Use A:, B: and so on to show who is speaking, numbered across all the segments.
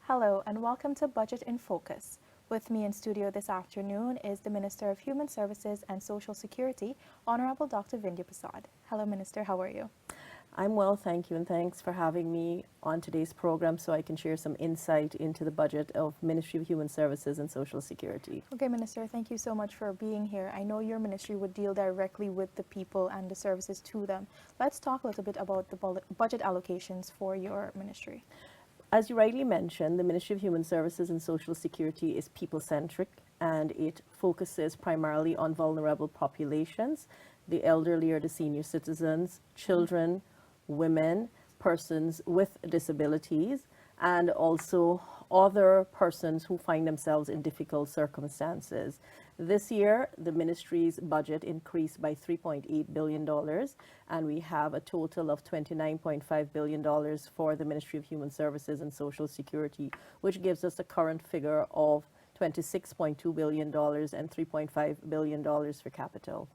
A: Hello and welcome to Budget in Focus. With me in studio this afternoon is the Minister of Human Services and Social Security, Honorable Dr. Vindhya Persaud. Hello, Minister. How are you?
B: I'm well, thank you, and thanks for having me on today's program so I can share some insight into the budget of Ministry of Human Services and Social Security.
A: Okay, Minister, thank you so much for being here. I know your ministry would deal directly with the people and the services to them. Let's talk a little bit about the budget allocations for your ministry.
B: As you rightly mentioned, the Ministry of Human Services and Social Security is people-centric, and it focuses primarily on vulnerable populations, the elderly or the senior citizens, children, women, persons with disabilities, and also other persons who find themselves in difficult circumstances. This year, the ministry's budget increased by $3.8 billion, and we have a total of $29.5 billion for the Ministry of Human Services and Social Security, which gives us a current figure of $26.2 billion and $3.5 billion for capital.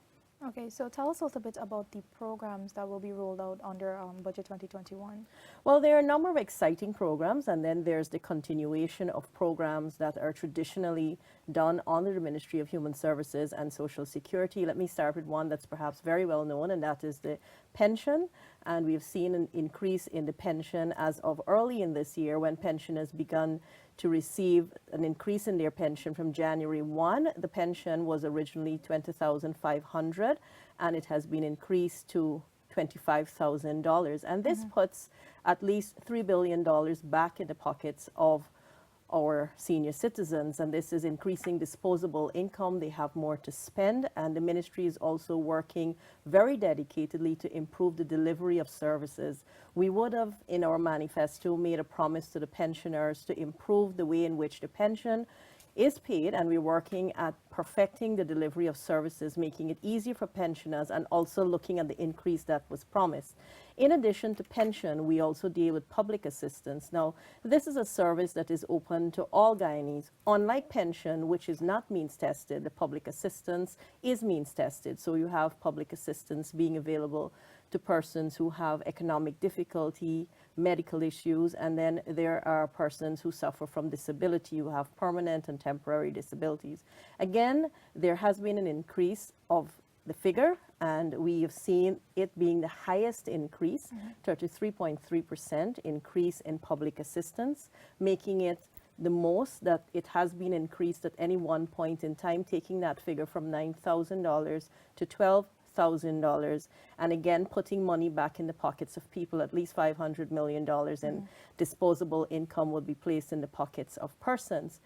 A: Okay, so tell us a little bit about the programs that will be rolled out under Budget 2021.
B: Well, there are a number of exciting programs, and then there's the continuation of programs that are traditionally done under the Ministry of Human Services and Social Security. Let me start with one that's perhaps very well known, and that is the pension. And we've seen an increase in the pension as of early in this year, when pensioners begun to receive an increase in their pension from January 1. The pension was originally $20,500, and it has been increased to $25,000. And this puts at least $3 billion back in the pockets of our senior citizens, and this is increasing disposable income. They have more to spend, and the ministry is also working very dedicatedly to improve the delivery of services. We would have, in our manifesto, made a promise to the pensioners to improve the way in which the pension is paid, and we're working at perfecting the delivery of services, making it easier for pensioners, and also looking at the increase that was promised. In addition to pension, we also deal with public assistance. Now, this is a service that is open to all Guyanese. Unlike pension, which is not means tested, the public assistance is means tested. So you have public assistance being available to persons who have economic difficulty, medical issues, and then there are persons who suffer from disability, who have permanent and temporary disabilities. Again, there has been an increase of the figure, and we have seen it being the highest increase, 33.3% increase in public assistance, making it the most that it has been increased at any one point in time, taking that figure from $9,000 to $12,000, and again putting money back in the pockets of people. At least $500 million in disposable income will be placed in the pockets of persons.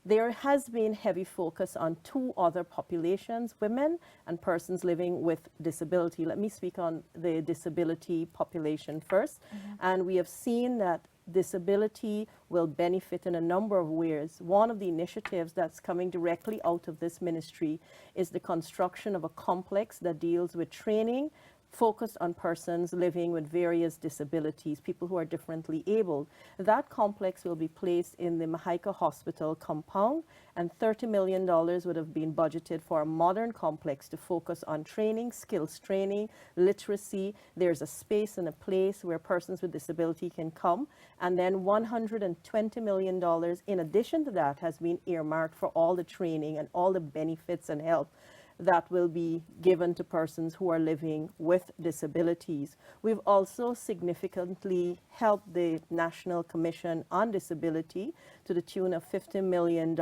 B: There has been heavy focus on two other populations, women and persons living with disability. Let me speak on the disability population first. And we have seen that disability will benefit in a number of ways. One of the initiatives that's coming directly out of this ministry is the construction of a complex that deals with training focused on persons living with various disabilities, people who are differently abled. That complex will be placed in the Mahaika Hospital compound, and $30 million would have been budgeted for a modern complex to focus on training, skills training, literacy. There's a space and a place where persons with disability can come, and then $120 million in addition to that has been earmarked for all the training and all the benefits and help that will be given to persons who are living with disabilities. We've also significantly helped the National Commission on Disability to the tune of $50 million.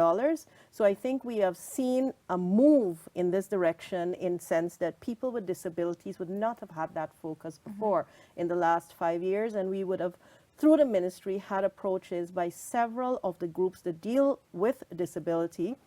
B: So I think we have seen a move in this direction, in the sense that people with disabilities would not have had that focus before in the last 5 years, and we would have, through the ministry, had approaches by several of the groups that deal with disability,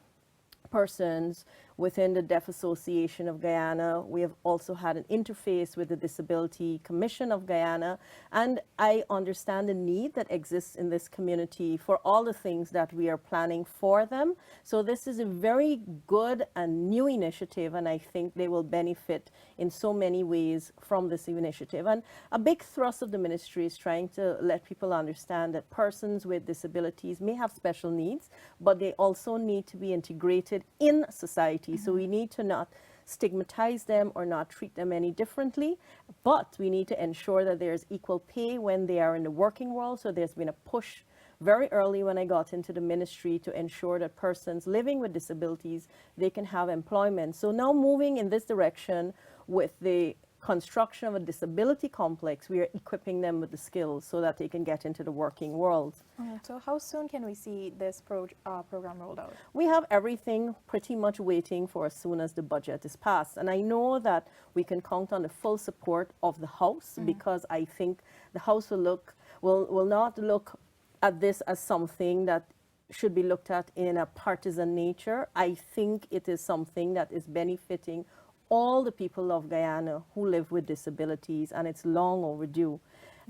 B: persons within the Deaf Association of Guyana. We have also had an interface with the Disability Commission of Guyana, and I understand the need that exists in this community for all the things that we are planning for them. So this is a very good and new initiative, and I think they will benefit in so many ways from this initiative. And a big thrust of the ministry is trying to let people understand that persons with disabilities may have special needs, but they also need to be integrated in society. So we need to not stigmatize them or not treat them any differently, but we need to ensure that there's equal pay when they are in the working world. So there's been a push very early when I got into the ministry to ensure that persons living with disabilities, they can have employment. So now moving in this direction with the construction of a disability complex, we are equipping them with the skills so that they can get into the working world.
A: So how soon can we see this program rolled out?
B: We have everything pretty much waiting for as soon as the budget is passed. And I know that we can count on the full support of the House, because I think the House will not look at this as something that should be looked at in a partisan nature. I think it is something that is benefiting all the people of Guyana who live with disabilities, and it's long overdue.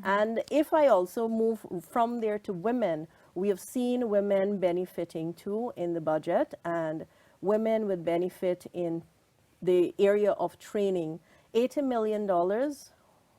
B: And if I also move from there to women, we have seen women benefiting too in the budget, and women would benefit in the area of training. $80 million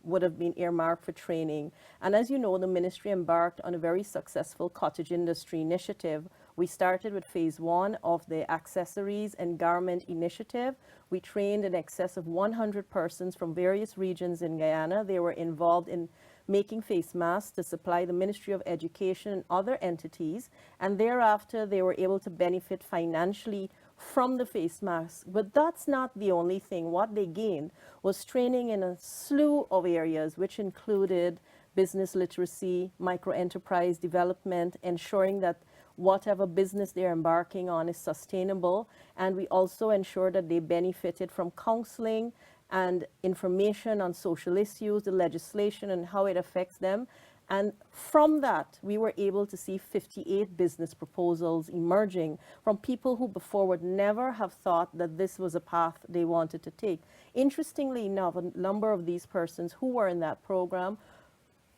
B: would have been earmarked for training. And as you know, the ministry embarked on a very successful cottage industry initiative. We started with phase 1 of the accessories and garment initiative. We trained in excess of 100 persons from various regions in Guyana. They were involved in making face masks to supply the Ministry of Education and other entities. And thereafter, they were able to benefit financially from the face masks. But that's not the only thing. What they gained was training in a slew of areas, which included business literacy, micro-enterprise development, ensuring that whatever business they're embarking on is sustainable. And we also ensure that they benefited from counseling and information on social issues, the legislation and how it affects them. And from that, we were able to see 58 business proposals emerging from people who before would never have thought that this was a path they wanted to take. Interestingly enough, a number of these persons who were in that program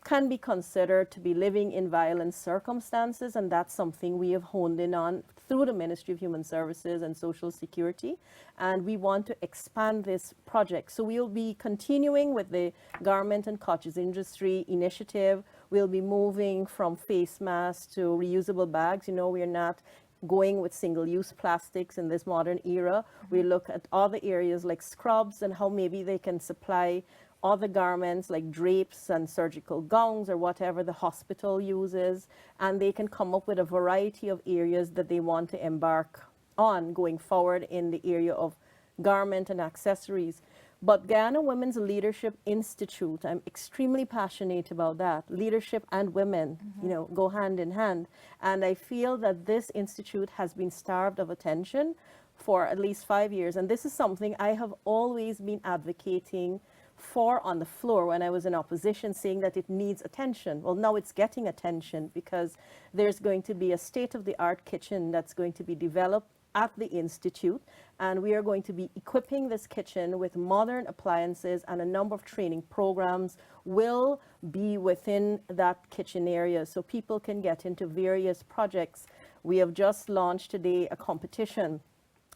B: can be considered to be living in violent circumstances, and that's something we have honed in on through the Ministry of Human Services and Social Security, and we want to expand this project. So we'll be continuing with the garment and cottage industry initiative. We'll be moving from face masks to reusable bags. You know, we're not going with single-use plastics in this modern era. We look at other areas like scrubs and how maybe they can supply other garments like drapes and surgical gowns or whatever the hospital uses, and they can come up with a variety of areas that they want to embark on going forward in the area of garment and accessories. But Guyana Women's Leadership Institute, I'm extremely passionate about that. Leadership and women, you know, go hand in hand. And I feel that this institute has been starved of attention for at least 5 years. And this is something I have always been advocating for on the floor when I was in opposition, saying that it needs attention. Well, now it's getting attention because there's going to be a state-of-the-art kitchen that's going to be developed at the Institute, and we are going to be equipping this kitchen with modern appliances, and a number of training programs will be within that kitchen area so people can get into various projects. We have just launched today a competition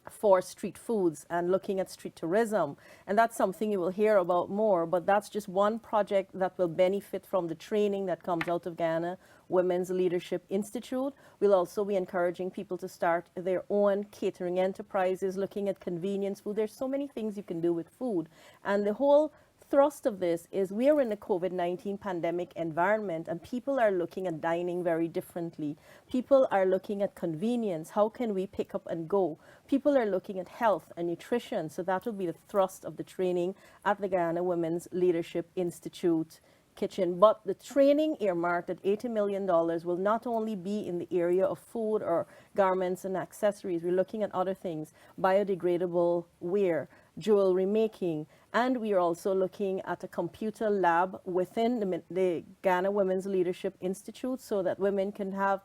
B: for street foods and looking at street tourism, and that's something you will hear about more, but that's just one project that will benefit from the training that comes out of Guyana Women's Leadership Institute. We'll also be encouraging people to start their own catering enterprises, looking at convenience food. There's so many things you can do with food, and the whole thrust of this is we are in a COVID-19 pandemic environment, and people are looking at dining very differently. People are looking at convenience. How can we pick up and go? People are looking at health and nutrition. So that will be the thrust of the training at the Guyana Women's Leadership Institute kitchen. But the training earmarked at $80 million will not only be in the area of food or garments and accessories. We're looking at other things, biodegradable wear, jewelry making, and we are also looking at a computer lab within the Guyana Women's Leadership Institute so that women can have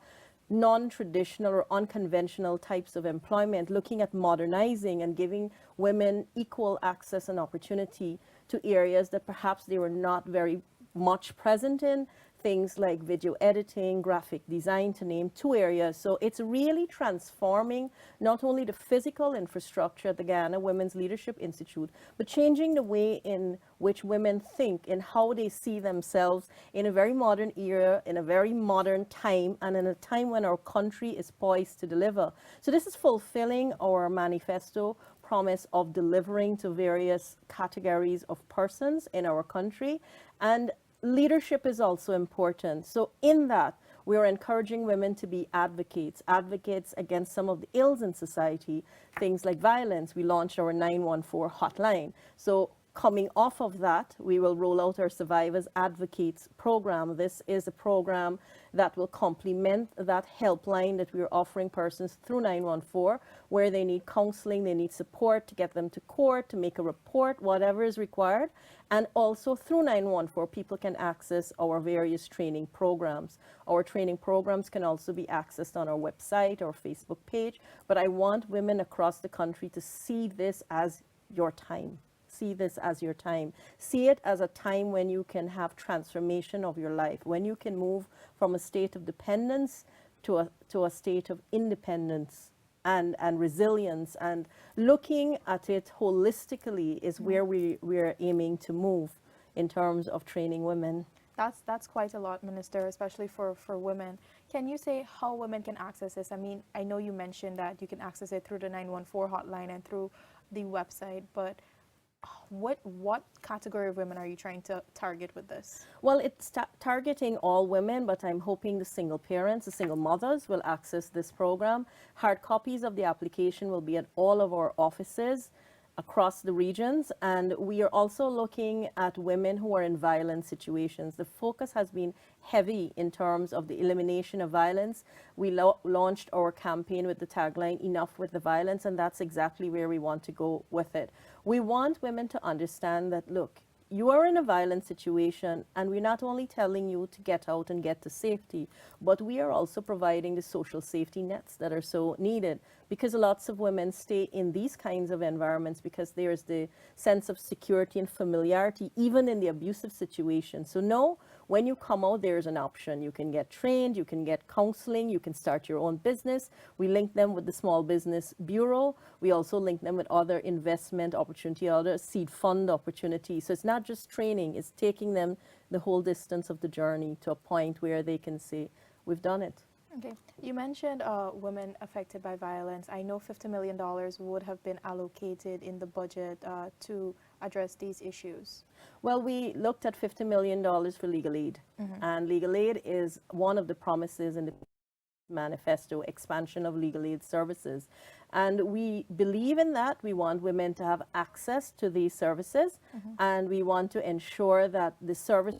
B: non-traditional or unconventional types of employment, looking at modernizing and giving women equal access and opportunity to areas that perhaps they were not very much present in, things like video editing, graphic design, to name 2 areas. So it's really transforming not only the physical infrastructure at the Guyana Women's Leadership Institute, but changing the way in which women think and how they see themselves in a very modern era, in a very modern time, and in a time when our country is poised to deliver. So this is fulfilling our manifesto promise of delivering to various categories of persons in our country. And leadership is also important. So in that, we are encouraging women to be advocates, advocates against some of the ills in society, things like violence. We launched our 914 hotline. So coming off of that, we will roll out our Survivors Advocates program. This is a program that will complement that helpline that we're offering persons through 914, where they need counseling, they need support to get them to court, to make a report, whatever is required. And also through 914, people can access our various training programs. Our training programs can also be accessed on our website or Facebook page. But I want women across the country to see this as your time. See this as your time. See it as a time when you can have transformation of your life, when you can move from a state of dependence to a state of independence and resilience. And looking at it holistically is where we're aiming to move in terms of training women.
A: That's quite a lot, Minister, especially for women. Can you say how women can access this? I mean, I know you mentioned that you can access it through the 914 hotline and through the website, but what category of women are you trying to target with this?
B: Well, it's targeting all women, but I'm hoping the single parents, the single mothers will access this program. Hard copies of the application will be at all of our offices across the regions, and we are also looking at women who are in violent situations. The focus has been heavy in terms of the elimination of violence. We launched our campaign with the tagline, "Enough with the Violence," and that's exactly where we want to go with it. We want women to understand that, look, you are in a violent situation, and we're not only telling you to get out and get to safety, but we are also providing the social safety nets that are so needed, because lots of women stay in these kinds of environments because there's the sense of security and familiarity, even in the abusive situation. So no, when you come out, there's an option. You can get trained, you can get counseling, you can start your own business. We link them with the Small Business Bureau. We also link them with other investment opportunity, other seed fund opportunities. So it's not just training, it's taking them the whole distance of the journey to a point where they can say, we've done it.
A: Okay. You mentioned women affected by violence. I know $50 million would have been allocated in the budget to address these issues.
B: Well, we looked at $50 million for legal aid. And legal aid is one of the promises in the manifesto, expansion of legal aid services. And we believe in that. We want women to have access to these services, and we want to ensure that the service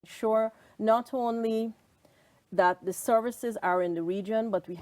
B: ensure not only that the services are in the region, but we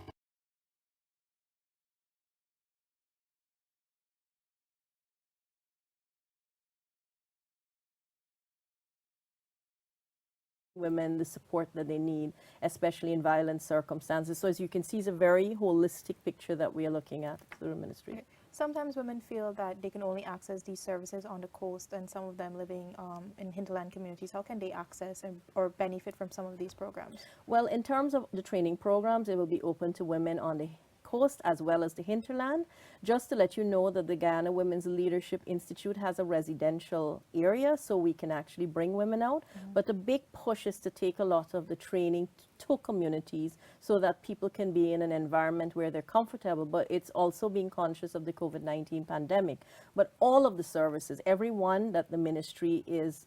B: women the support that they need, especially in violent circumstances. So as you can see, it's a very holistic picture that we are looking at through the ministry.
A: Okay. Sometimes women feel that they can only access these services on the coast, and some of them living in hinterland communities. How can they access or benefit from some of these programs?
B: Well, in terms of the training programs, it will be open to women on the coast as well as the hinterland. Just to let you know that the Guyana Women's Leadership Institute has a residential area, so we can actually bring women out. But the big push is to take a lot of the training to communities so that people can be in an environment where they're comfortable, but it's also being conscious of the COVID-19 pandemic. But all of the services, every one that the ministry is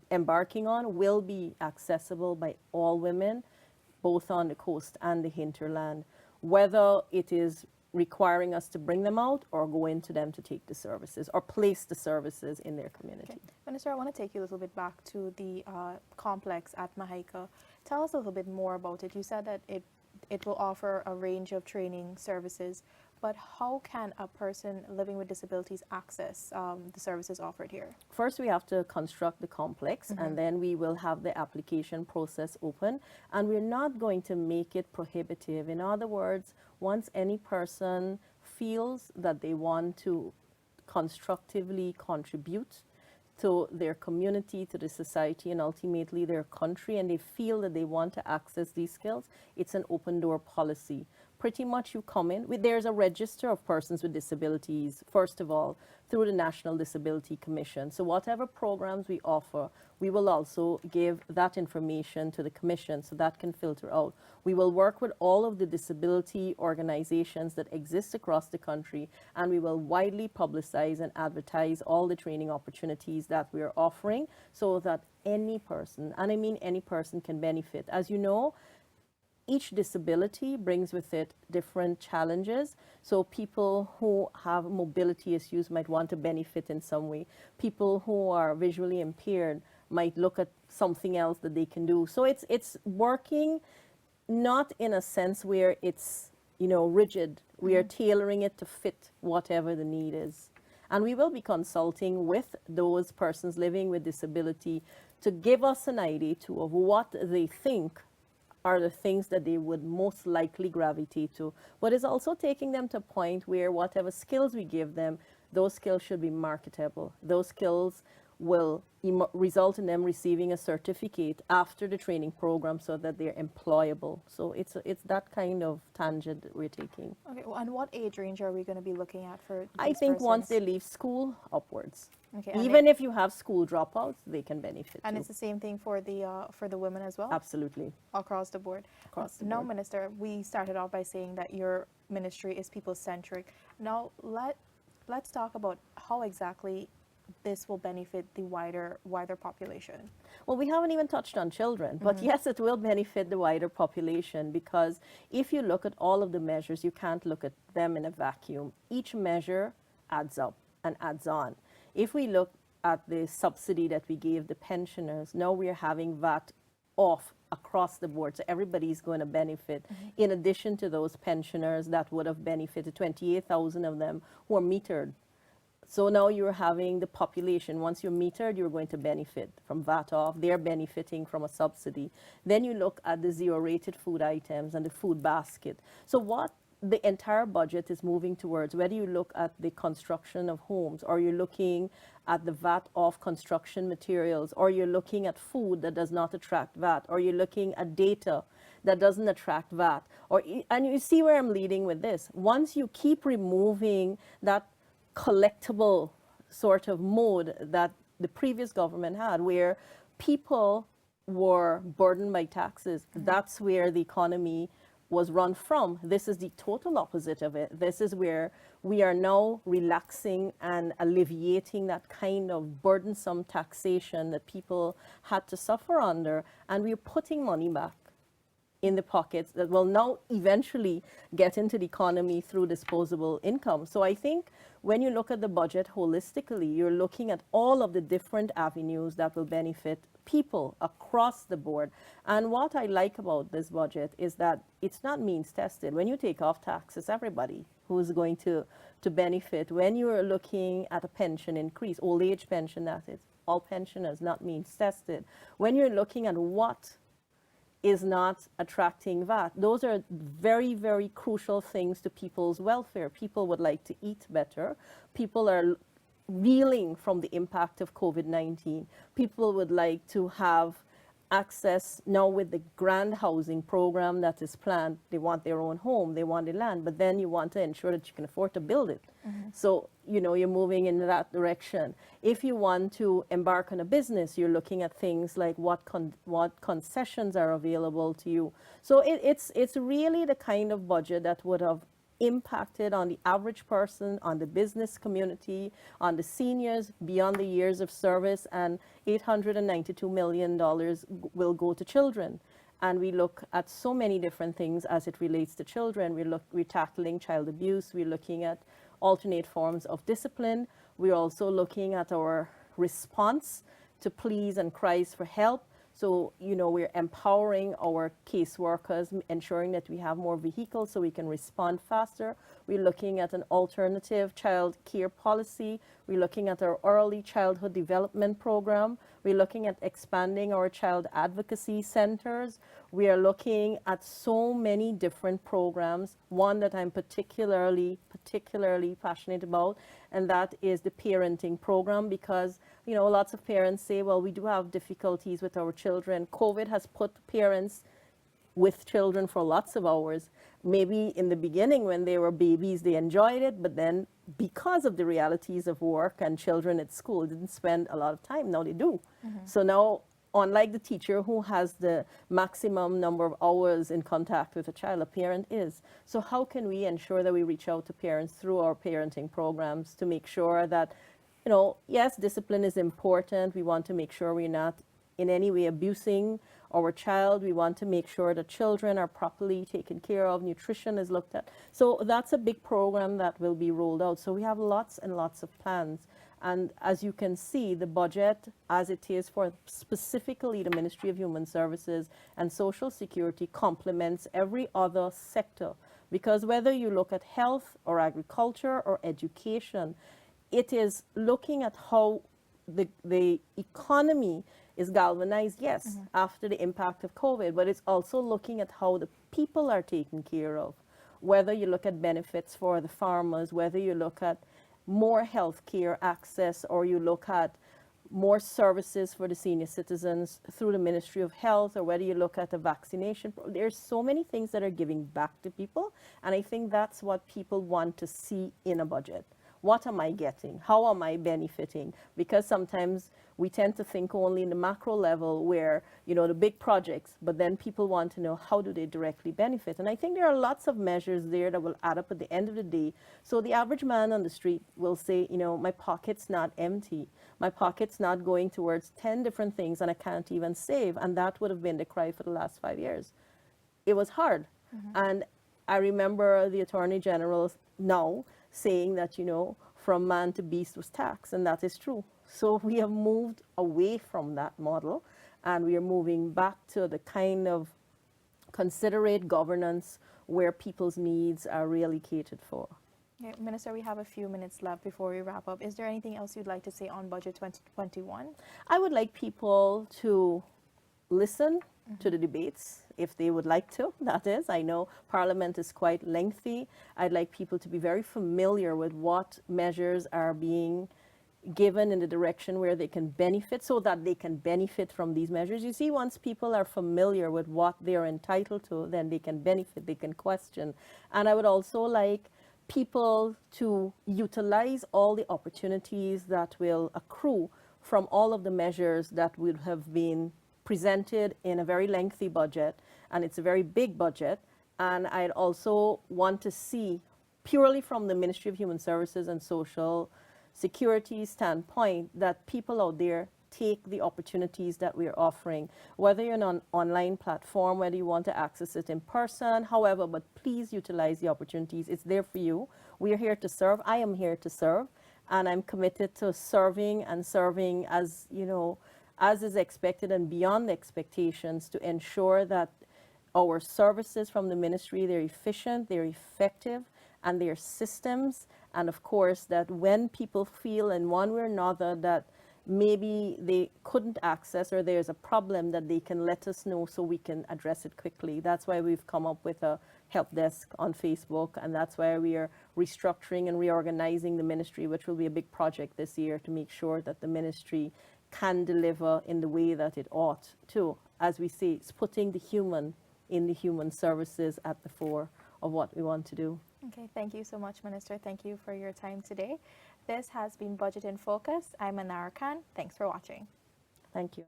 B: embarking on, will be accessible by all women, both on the coast and the hinterland, whether it is requiring us to bring them out or go into them to take the services or place the services in their community.
A: Okay. Minister, I want to take you a little bit back to the complex at Mahaica. Tell us a little bit more about it. You said that it will offer a range of training services, but how can a person living with disabilities access the services offered here?
B: First, we have to construct the complex, and then we will have the application process open, and we're not going to make it prohibitive. In other words, once any person feels that they want to constructively contribute to their community, to the society, and ultimately their country, and they feel that they want to access these skills, it's an open door policy. pretty much you come in, there's a register of persons with disabilities, first of all, through the National Disability Commission. So whatever programs we offer, we will also give that information to the commission so that can filter out. We will work with all of the disability organizations that exist across the country, and we will widely publicize and advertise all the training opportunities that we are offering so that any person, and I mean any person, can benefit. As you know, each disability brings with it different challenges. So people who have mobility issues might want to benefit in some way. People who are visually impaired might look at something else that they can do. So it's working not in a sense where it's, you know, rigid. We are tailoring it to fit whatever the need is. And we will be consulting with those persons living with disability to give us an idea too of what they think are the things that they would most likely gravitate to, but it's also taking them to a point where whatever skills we give them, those skills should be marketable. Those skills will result in them receiving a certificate after the training program so that they're employable. So it's that kind of tangent that we're taking.
A: Okay, well, and what age range are we going to be looking at for these
B: I think once they
A: persons?
B: leave school upwards.
A: Okay, and
B: Even if you have school dropouts, they can benefit
A: and
B: too.
A: it's the same thing for the women as well,
B: Absolutely.
A: across the board.
B: Across the
A: Now,
B: board.
A: Minister, we started off by saying that your ministry is people-centric. Now, let's talk about how exactly this will benefit the wider population.
B: Well, we haven't even touched on children, but yes, it will benefit the wider population, because if you look at all of the measures, you can't look at them in a vacuum. Each measure adds up and adds on. If we look at the subsidy that we gave the pensioners, now we're having VAT off across the board, so everybody's going to benefit. In addition to those pensioners that would have benefited, 28,000 of them who are metered. So now you're having the population, once you're metered, you're going to benefit from VAT off. They're benefiting from a subsidy. Then you look at the zero-rated food items and the food basket. So what the entire budget is moving towards, whether you look at the construction of homes, or you're looking at the VAT off construction materials, or you're looking at food that does not attract VAT, or you're looking at data that doesn't attract VAT, and you see where I'm leading with this. Once you keep removing that collectible sort of mode that the previous government had, where people were burdened by taxes, that's where the economy was run from. This is the total opposite of it. This is where we are now relaxing and alleviating that kind of burdensome taxation that people had to suffer under, and we're putting money back in the pockets that will now eventually get into the economy through disposable income. So I think when you look at the budget holistically, you're looking at all of the different avenues that will benefit people across the board. And what I like about this budget is that it's not means tested. When you take off taxes, everybody who is going to benefit. When you're looking at a pension increase, old age pension that is, all pensioners, not means tested. When you're looking at what is not attracting VAT. Those are very, very crucial things to people's welfare. People would like to eat better. People are reeling from the impact of COVID-19. People would like to have access now with the grand housing program that is planned. They want their own home, they want the land, but then you want to ensure that you can afford to build it. So, you know, you're moving in that direction. If you want to embark on a business, you're looking at things like what concessions are available to you. So it's really the kind of budget that would have impacted on the average person, on the business community, on the seniors beyond the years of service, and $892 million will go to children. And we look at so many different things as it relates to children. We're tackling child abuse. We're looking at alternate forms of discipline. We're also looking at our response to pleas and cries for help. So, you know, we're empowering our caseworkers, ensuring that we have more vehicles so we can respond faster. We're looking at an alternative child care policy. We're looking at our early childhood development program. We're looking at expanding our child advocacy centers. We are looking at so many different programs. One that I'm particularly passionate about, and that is the parenting program, because, you know, lots of parents say, well, we do have difficulties with our children. COVID has put parents with children for lots of hours. Maybe in the beginning when they were babies, they enjoyed it, but then because of the realities of work and children at school didn't spend a lot of time, now they do. So now, unlike the teacher who has the maximum number of hours in contact with a child, a parent is. So how can we ensure that we reach out to parents through our parenting programs to make sure that, you know, yes, discipline is important. We want to make sure we're not in any way abusing our child. We want to make sure that children are properly taken care of, nutrition is looked at. So that's a big program that will be rolled out. So we have lots and lots of plans. And as you can see, the budget, as it is for specifically the Ministry of Human Services and Social Security, complements every other sector. Because whether you look at health or agriculture or education, it is looking at how the economy is galvanized, yes, after the impact of COVID, but it's also looking at how the people are taken care of. Whether you look at benefits for the farmers, whether you look at more health care access, or you look at more services for the senior citizens through the Ministry of Health, or whether you look at the vaccination. There's so many things that are giving back to people, and I think that's what people want to see in a budget. What am I getting? How am I benefiting? Because sometimes we tend to think only in the macro level where, you know, the big projects, but then people want to know how do they directly benefit. And I think there are lots of measures there that will add up at the end of the day. So the average man on the street will say, you know, my pocket's not empty. My pocket's not going towards 10 different things and I can't even save. And that would have been the cry for the last 5 years. It was hard. And I remember the Attorney General now saying that, you know, from man to beast was tax, and that is true. So we have moved away from that model, and we are moving back to the kind of considerate governance where people's needs are really catered for.
A: Okay, Minister, we have a few minutes left before we wrap up. Is there anything else you'd like to say on Budget 2021?
B: I would like people to listen to the debates if they would like to, that is. I know Parliament is quite lengthy. I'd like people to be very familiar with what measures are being given in the direction where they can benefit, so that they can benefit from these measures. You see, once people are familiar with what they're entitled to, then they can benefit, they can question. And I would also like people to utilize all the opportunities that will accrue from all of the measures that would have been presented in a very lengthy budget, and it's a very big budget. And I'd also want to see, purely from the Ministry of Human Services and Social Security standpoint, that people out there take the opportunities that we're offering, whether you're on an online platform, whether you want to access it in person, however, but please utilize the opportunities. It's there for you. We are here to serve. I am here to serve, and I'm committed to serving and serving as, you know, as is expected and beyond expectations, to ensure that our services from the ministry, they're efficient, they're effective, and they're systems. And of course, that when people feel in one way or another that maybe they couldn't access or there's a problem, that they can let us know so we can address it quickly. That's why we've come up with a help desk on Facebook, and that's why we are restructuring and reorganizing the ministry, which will be a big project this year, to make sure that the ministry can deliver in the way that it ought to. As we say, it's putting the human in the human services at the fore of what we want to do.
A: Okay, thank you so much, Minister. Thank you for your time today. This has been Budget in Focus. I'm Anara Khan. Thanks for watching.
B: Thank you.